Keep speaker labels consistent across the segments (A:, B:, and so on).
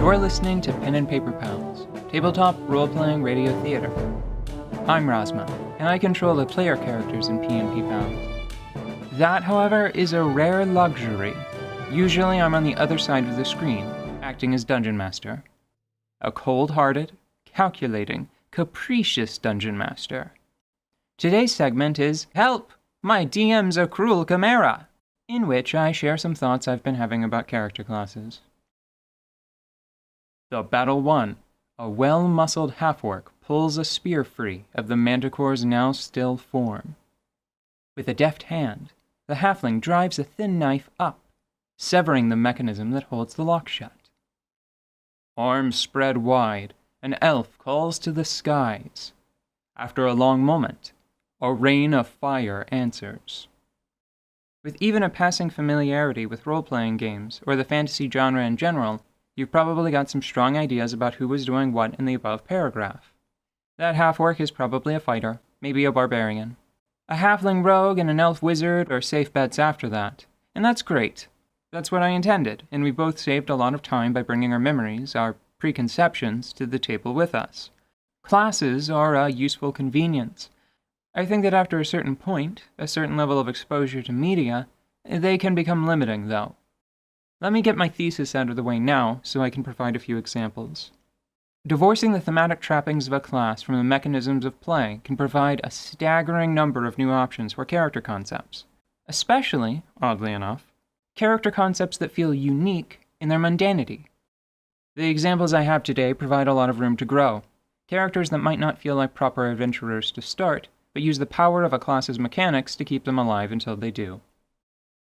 A: You're listening to P&P Pals, Tabletop Role-playing Radio Theatre. I'm Razma, and I control the player characters in P&P Pals. That, however, is a rare luxury. Usually I'm on the other side of the screen, acting as Dungeon Master. A cold-hearted, calculating, capricious Dungeon Master. Today's segment is Help! My DM's a cruel Chimera! In which I share some thoughts I've been having about character classes. The battle won. A well-muscled half-orc pulls a spear free of the manticore's now still form. With a deft hand, the halfling drives a thin knife up, severing the mechanism that holds the lock shut. Arms spread wide, an elf calls to the skies. After a long moment, a rain of fire answers. With even a passing familiarity with role-playing games, or the fantasy genre in general, you've probably got some strong ideas about who was doing what in the above paragraph. That half-orc is probably a fighter, maybe a barbarian. A halfling rogue and an elf wizard are safe bets after that, and that's great. That's what I intended, and we both saved a lot of time by bringing our memories, our preconceptions, to the table with us. Classes are a useful convenience. I think that after a certain point, a certain level of exposure to media, they can become limiting, though. Let me get my thesis out of the way now, so I can provide a few examples. Divorcing the thematic trappings of a class from the mechanisms of play can provide a staggering number of new options for character concepts, especially, oddly enough, character concepts that feel unique in their mundanity. The examples I have today provide a lot of room to grow. Characters that might not feel like proper adventurers to start, but use the power of a class's mechanics to keep them alive until they do.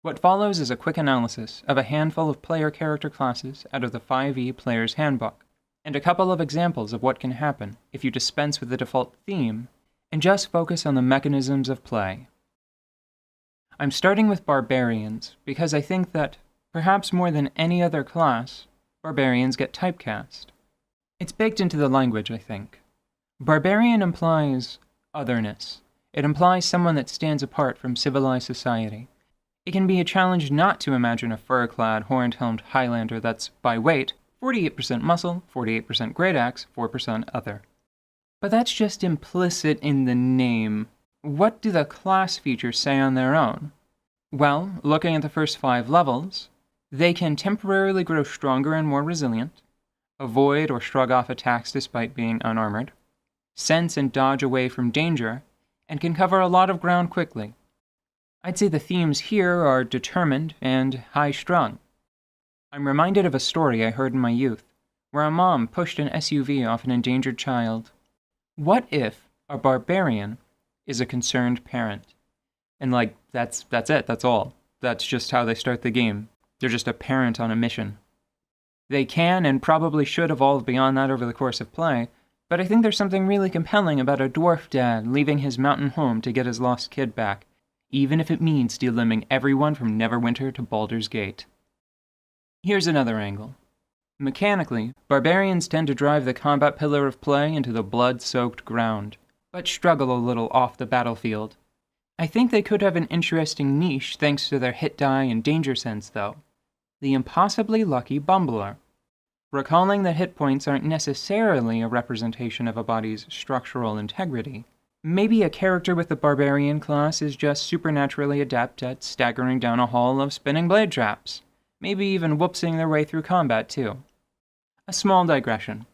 A: What follows is a quick analysis of a handful of player character classes out of the 5e Player's Handbook, and a couple of examples of what can happen if you dispense with the default theme and just focus on the mechanisms of play. I'm starting with barbarians because I think that, perhaps more than any other class, barbarians get typecast. It's baked into the language, I think. Barbarian implies otherness. It implies someone that stands apart from civilized society. It can be a challenge not to imagine a fur-clad, horned-helmed Highlander that's, by weight, 48% muscle, 48% great axe, 4% other. But that's just implicit in the name. What do the class features say on their own? Well, looking at the first 5 levels, they can temporarily grow stronger and more resilient, avoid or shrug off attacks despite being unarmored, sense and dodge away from danger, and can cover a lot of ground quickly. I'd say the themes here are determined and high-strung. I'm reminded of a story I heard in my youth, where a mom pushed an SUV off an endangered child. What if a barbarian is a concerned parent? And that's it, that's all. That's just how they start the game. They're just a parent on a mission. They can and probably should evolve beyond that over the course of play, but I think there's something really compelling about a dwarf dad leaving his mountain home to get his lost kid back, even if it means de-limbing everyone from Neverwinter to Baldur's Gate. Here's another angle. Mechanically, barbarians tend to drive the combat pillar of play into the blood-soaked ground, but struggle a little off the battlefield. I think they could have an interesting niche thanks to their hit die and danger sense, though. The impossibly lucky bumbler. Recalling that hit points aren't necessarily a representation of a body's structural integrity, maybe a character with the barbarian class is just supernaturally adept at staggering down a hall of spinning blade traps, maybe even whoopsing their way through combat too. A small digression.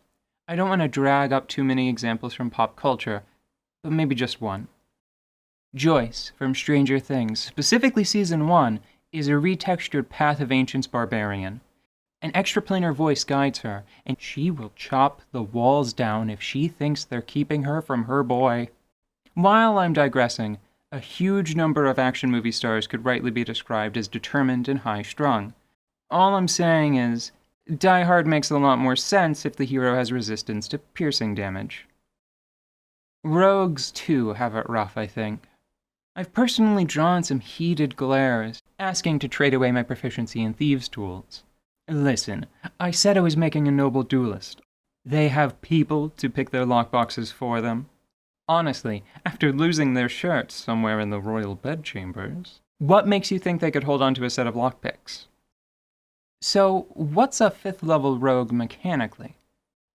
A: I don't want to drag up too many examples from pop culture, but maybe just one. Joyce from Stranger Things, specifically Season 1, is a retextured Path of Ancients barbarian. An extraplanar voice guides her, and she will chop the walls down if she thinks they're keeping her from her boy. While I'm digressing, a huge number of action movie stars could rightly be described as determined and high-strung. All I'm saying is, Die Hard makes a lot more sense if the hero has resistance to piercing damage. Rogues, too, have it rough, I think. I've personally drawn some heated glares, asking to trade away my proficiency in thieves' tools. Listen, I said I was making a noble duelist. They have people to pick their lockboxes for them. Honestly, after losing their shirts somewhere in the royal bedchambers, what makes you think they could hold on to a set of lockpicks? So, what's a 5th level rogue mechanically?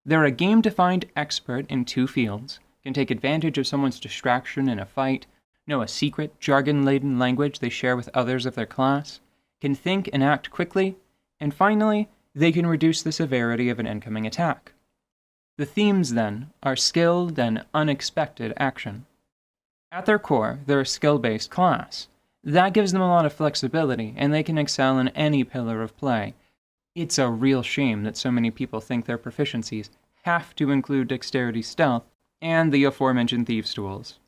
A: They're a game-defined expert in 2 fields, can take advantage of someone's distraction in a fight, know a secret, jargon-laden language they share with others of their class, can think and act quickly, and finally, they can reduce the severity of an incoming attack. The themes, then, are skilled and unexpected action. At their core, they're a skill-based class. That gives them a lot of flexibility, and they can excel in any pillar of play. It's a real shame that so many people think their proficiencies have to include dexterity stealth and the aforementioned thieves' tools.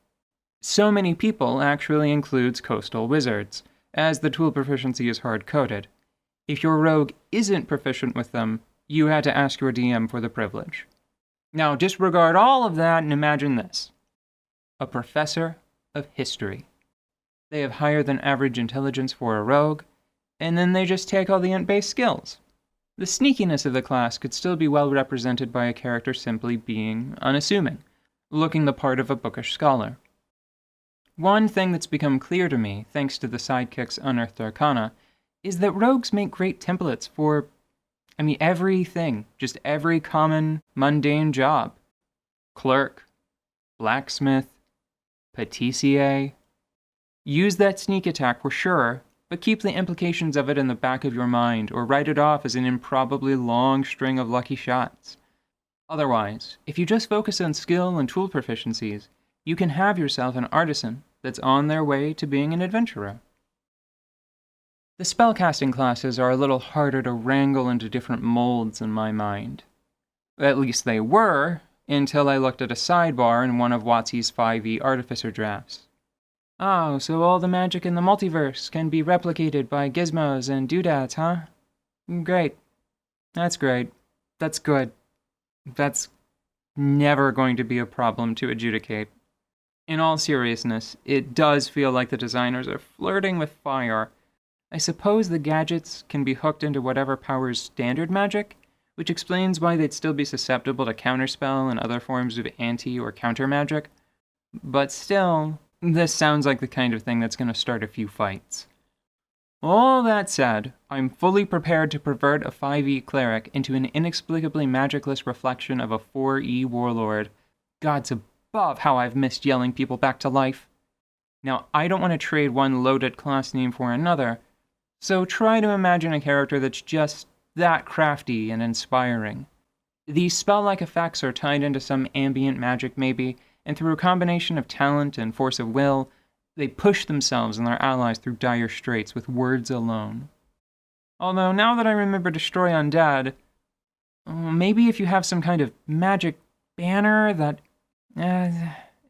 A: So many people actually includes coastal wizards, as the tool proficiency is hard-coded. If your rogue isn't proficient with them, you had to ask your DM for the privilege. Now disregard all of that and imagine this. A professor of history. They have higher than average intelligence for a rogue, and then they just take all the int-based skills. The sneakiness of the class could still be well represented by a character simply being unassuming, looking the part of a bookish scholar. One thing that's become clear to me, thanks to the sidekick's unearthed arcana, is that rogues make great templates for, everything. Just every common, mundane job. Clerk, blacksmith, patissier. Use that sneak attack for sure, but keep the implications of it in the back of your mind, or write it off as an improbably long string of lucky shots. Otherwise, if you just focus on skill and tool proficiencies, you can have yourself an artisan that's on their way to being an adventurer. The spellcasting classes are a little harder to wrangle into different molds in my mind. At least they were, until I looked at a sidebar in one of WotC's 5e Artificer drafts. Oh, so all the magic in the multiverse can be replicated by gizmos and doodads, huh? Great. That's great. That's good. That's never going to be a problem to adjudicate. In all seriousness, it does feel like the designers are flirting with fire. I suppose the gadgets can be hooked into whatever powers standard magic, which explains why they'd still be susceptible to counterspell and other forms of anti- or counter-magic. But still, this sounds like the kind of thing that's going to start a few fights. All that said, I'm fully prepared to pervert a 5e cleric into an inexplicably magicless reflection of a 4e warlord. Gods above how I've missed yelling people back to life. Now, I don't want to trade one loaded class name for another, so try to imagine a character that's just that crafty and inspiring. These spell-like effects are tied into some ambient magic maybe, and through a combination of talent and force of will, they push themselves and their allies through dire straits with words alone. Although, now that I remember Destroy Undead, maybe if you have some kind of magic banner that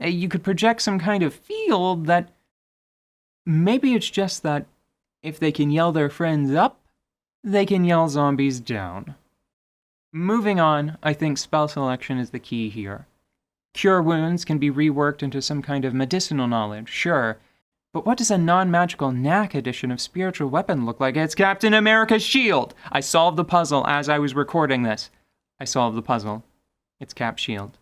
A: you could project some kind of field that... Maybe it's just that if they can yell their friends up, they can yell zombies down. Moving on, I think spell selection is the key here. Cure wounds can be reworked into some kind of medicinal knowledge, sure, but what does a non-magical knack edition of spiritual weapon look like? It's Captain America's shield! I solved the puzzle as I was recording this. I solved the puzzle. It's Cap's shield.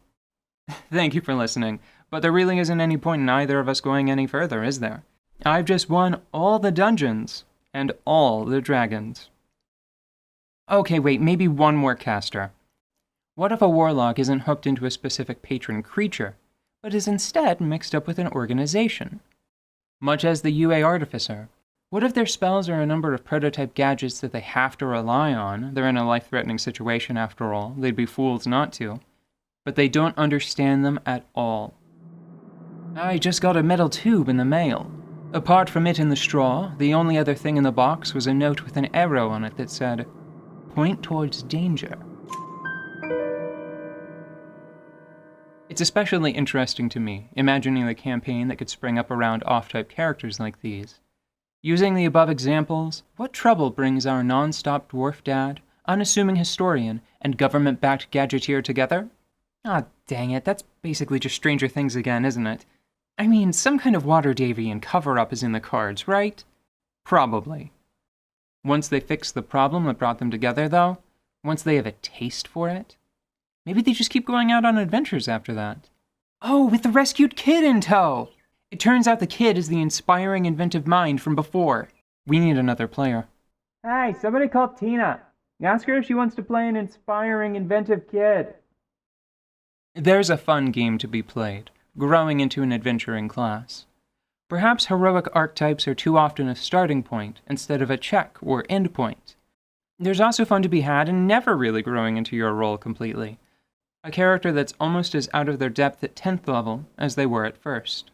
A: Thank you for listening, but there really isn't any point in either of us going any further, is there? I've just won all the dungeons and all the dragons. Okay, wait, maybe one more caster. What if a warlock isn't hooked into a specific patron creature, but is instead mixed up with an organization? Much as the UA Artificer. What if their spells are a number of prototype gadgets that they have to rely on? They're in a life-threatening situation after all. They'd be fools not to. But they don't understand them at all. I just got a metal tube in the mail. Apart from it in the straw, the only other thing in the box was a note with an arrow on it that said, "Point towards danger." It's especially interesting to me, imagining the campaign that could spring up around off-type characters like these. Using the above examples, what trouble brings our non-stop dwarf dad, unassuming historian, and government-backed gadgeteer together? Ah, dang it, that's basically just Stranger Things again, isn't it? I mean, some kind of water davy and cover-up is in the cards, right? Probably. Once they fix the problem that brought them together, though, once they have a taste for it, maybe they just keep going out on adventures after that. Oh, with the rescued kid in tow! It turns out the kid is the inspiring, inventive mind from before. We need another player. Hey, somebody call Tina. Ask her if she wants to play an inspiring, inventive kid. There's a fun game to be played, growing into an adventuring class. Perhaps heroic archetypes are too often a starting point instead of a check or end point. There's also fun to be had in never really growing into your role completely. A character that's almost as out of their depth at 10th level as they were at 1st.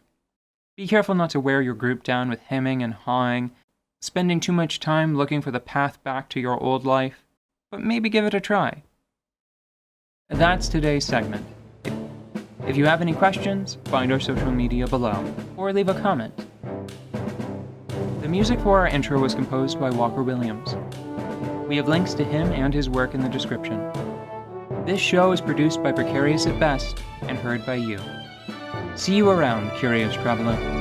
A: Be careful not to wear your group down with hemming and hawing, spending too much time looking for the path back to your old life, but maybe give it a try. That's today's segment. If you have any questions, find our social media below, or leave a comment. The music for our intro was composed by Walker Williams. We have links to him and his work in the description. This show is produced by Precarious at best and heard by you. See you around, curious traveler.